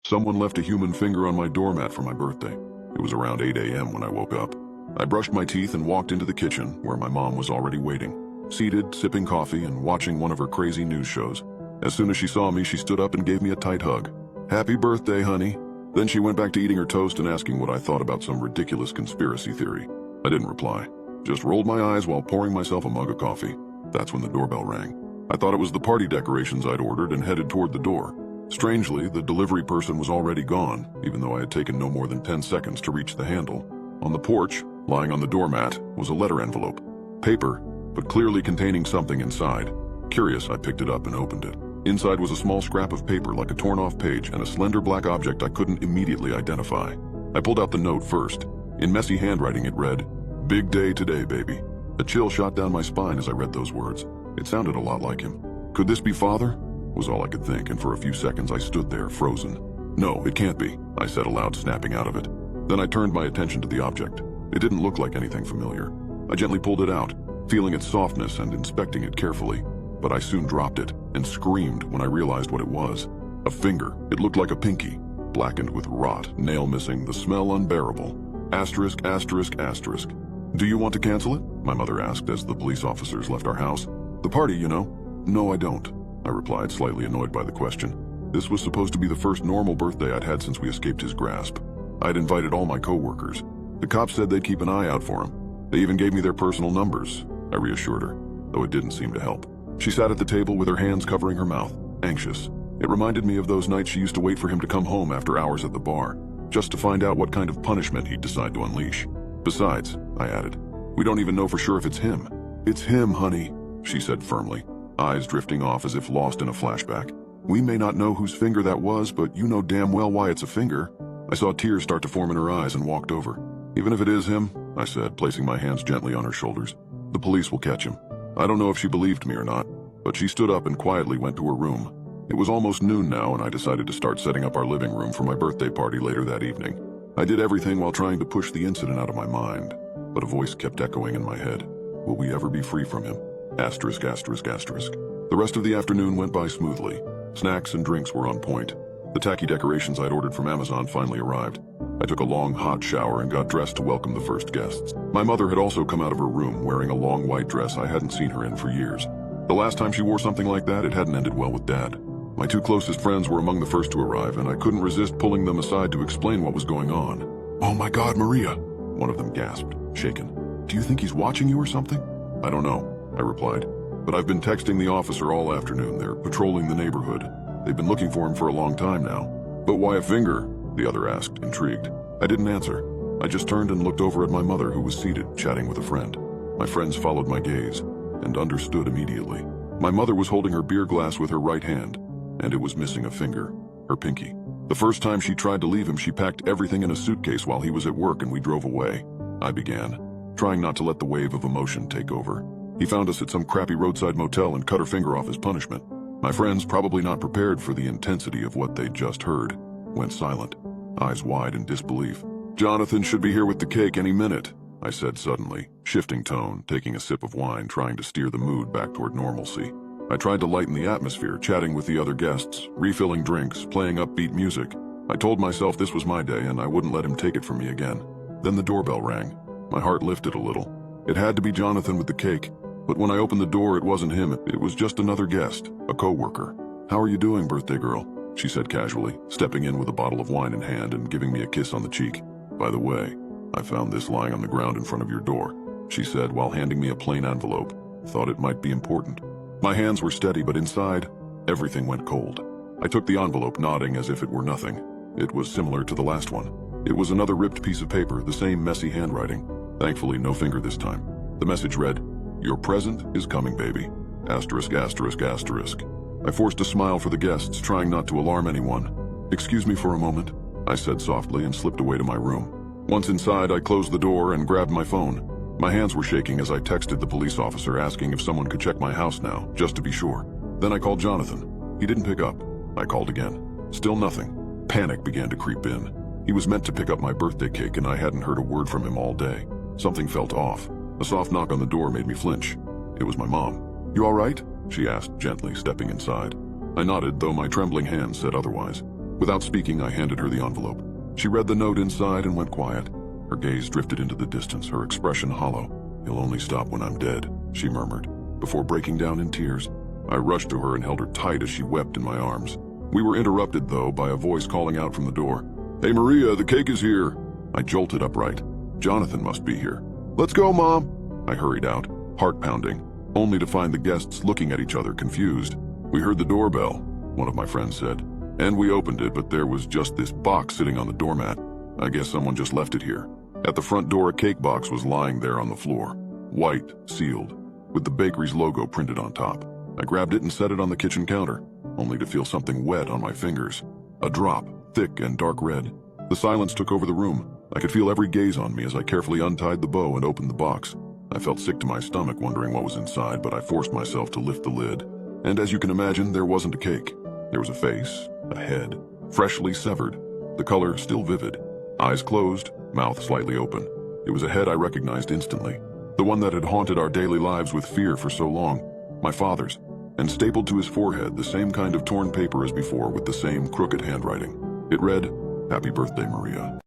Someone left a human finger on my doormat for my birthday. It was around 8 a.m. when I woke up. I brushed my teeth and walked into the kitchen, where my mom was already waiting, seated, sipping coffee and watching one of her crazy news shows. As soon as she saw me, she stood up and gave me a tight hug. "Happy birthday, honey." Then she went back to eating her toast and asking what I thought about some ridiculous conspiracy theory. I didn't reply, just rolled my eyes while pouring myself a mug of coffee. That's when the doorbell rang. I thought it was the party decorations I'd ordered and headed toward the door. Strangely, the delivery person was already gone, even though I had taken no more than 10 seconds to reach the handle. On the porch, lying on the doormat, was a letter envelope. Paper, but clearly containing something inside. Curious, I picked it up and opened it. Inside was a small scrap of paper like a torn-off page and a slender black object I couldn't immediately identify. I pulled out the note first. In messy handwriting it read, "Big day today, baby." A chill shot down my spine as I read those words. It sounded a lot like him. Could this be Father? Was all I could think, and for a few seconds I stood there, frozen. "No, it can't be," I said aloud, snapping out of it. Then I turned my attention to the object. It didn't look like anything familiar. I gently pulled it out, feeling its softness and inspecting it carefully. But I soon dropped it and screamed when I realized what it was. A finger. It looked like a pinky, blackened with rot, nail missing, the smell unbearable. Asterisk, asterisk, asterisk. "Do you want to cancel it?" my mother asked as the police officers left our house. "The party, you know." "No, I don't," I replied, slightly annoyed by the question. This was supposed to be the first normal birthday I'd had since we escaped his grasp. I'd invited all my co-workers. The cops said they'd keep an eye out for him. They even gave me their personal numbers, I reassured her, though it didn't seem to help. She sat at the table with her hands covering her mouth, anxious. It reminded me of those nights she used to wait for him to come home after hours at the bar, just to find out what kind of punishment he'd decide to unleash. "Besides," I added, "we don't even know for sure if it's him." "It's him, honey," she said firmly, eyes drifting off as if lost in a flashback. "We may not know whose finger that was, but you know damn well why it's a finger." I saw tears start to form in her eyes and walked over. "Even if it is him," I said, placing my hands gently on her shoulders, "the police will catch him." I don't know if she believed me or not, but she stood up and quietly went to her room. It was almost noon now, and I decided to start setting up our living room for my birthday party later that evening. I did everything while trying to push the incident out of my mind, but a voice kept echoing in my head. Will we ever be free from him? Asterisk, asterisk, asterisk. The rest of the afternoon went by smoothly. Snacks and drinks were on point. The tacky decorations I'd ordered from Amazon finally arrived. I took a long, hot shower and got dressed to welcome the first guests. My mother had also come out of her room wearing a long white dress I hadn't seen her in for years. The last time she wore something like that, it hadn't ended well with Dad. My two closest friends were among the first to arrive, and I couldn't resist pulling them aside to explain what was going on. "Oh my God, Maria," one of them gasped, shaken. "Do you think he's watching you or something?" "I don't know," I replied, "but I've been texting the officer all afternoon. They're patrolling the neighborhood. They've been looking for him for a long time now." "But why a finger?" the other asked, intrigued. I didn't answer. I just turned and looked over at my mother, who was seated, chatting with a friend. My friends followed my gaze and understood immediately. My mother was holding her beer glass with her right hand, and it was missing a finger, her pinky. The first time she tried to leave him, she packed everything in a suitcase while he was at work and we drove away. I began, trying not to let the wave of emotion take over. He found us at some crappy roadside motel and cut her finger off as punishment. My friends, probably not prepared for the intensity of what they'd just heard, went silent, eyes wide in disbelief. "Jonathan should be here with the cake any minute," I said suddenly, shifting tone, taking a sip of wine, trying to steer the mood back toward normalcy. I tried to lighten the atmosphere, chatting with the other guests, refilling drinks, playing upbeat music. I told myself this was my day and I wouldn't let him take it from me again. Then the doorbell rang. My heart lifted a little. It had to be Jonathan with the cake, but when I opened the door, it wasn't him. It was just another guest, a co-worker. "How are you doing, birthday girl?" she said casually, stepping in with a bottle of wine in hand and giving me a kiss on the cheek. "By the way, I found this lying on the ground in front of your door," she said while handing me a plain envelope. "Thought it might be important." My hands were steady, but inside, everything went cold. I took the envelope, nodding as if it were nothing. It was similar to the last one. It was another ripped piece of paper, the same messy handwriting. Thankfully, no finger this time. The message read, "Your present is coming, baby. Asterisk, asterisk, asterisk." I forced a smile for the guests, trying not to alarm anyone. "Excuse me for a moment," I said softly and slipped away to my room. Once inside, I closed the door and grabbed my phone. My hands were shaking as I texted the police officer asking if someone could check my house now, just to be sure. Then I called Jonathan. He didn't pick up. I called again. Still nothing. Panic began to creep in. He was meant to pick up my birthday cake and I hadn't heard a word from him all day. Something felt off. A soft knock on the door made me flinch. It was my mom. "You all right?" she asked gently, stepping inside. I nodded, though my trembling hands said otherwise. Without speaking, I handed her the envelope. She read the note inside and went quiet. Her gaze drifted into the distance, her expression hollow. "He'll only stop when I'm dead," she murmured, before breaking down in tears. I rushed to her and held her tight as she wept in my arms. We were interrupted, though, by a voice calling out from the door. "Hey, Maria, the cake is here." I jolted upright. Jonathan must be here. "Let's go, Mom." I hurried out, heart pounding, only to find the guests looking at each other, confused. "We heard the doorbell," one of my friends said, "and we opened it, but there was just this box sitting on the doormat. I guess someone just left it here." At the front door, a cake box was lying there on the floor, white, sealed, with the bakery's logo printed on top. I grabbed it and set it on the kitchen counter, only to feel something wet on my fingers. A drop, thick and dark red. The silence took over the room. I could feel every gaze on me as I carefully untied the bow and opened the box. I felt sick to my stomach, wondering what was inside, but I forced myself to lift the lid. And as you can imagine, there wasn't a cake. There was a face, a head, freshly severed, the color still vivid. Eyes closed, mouth slightly open. It was a head I recognized instantly. The one that had haunted our daily lives with fear for so long. My father's. And stapled to his forehead, the same kind of torn paper as before with the same crooked handwriting. It read, "Happy birthday, Maria."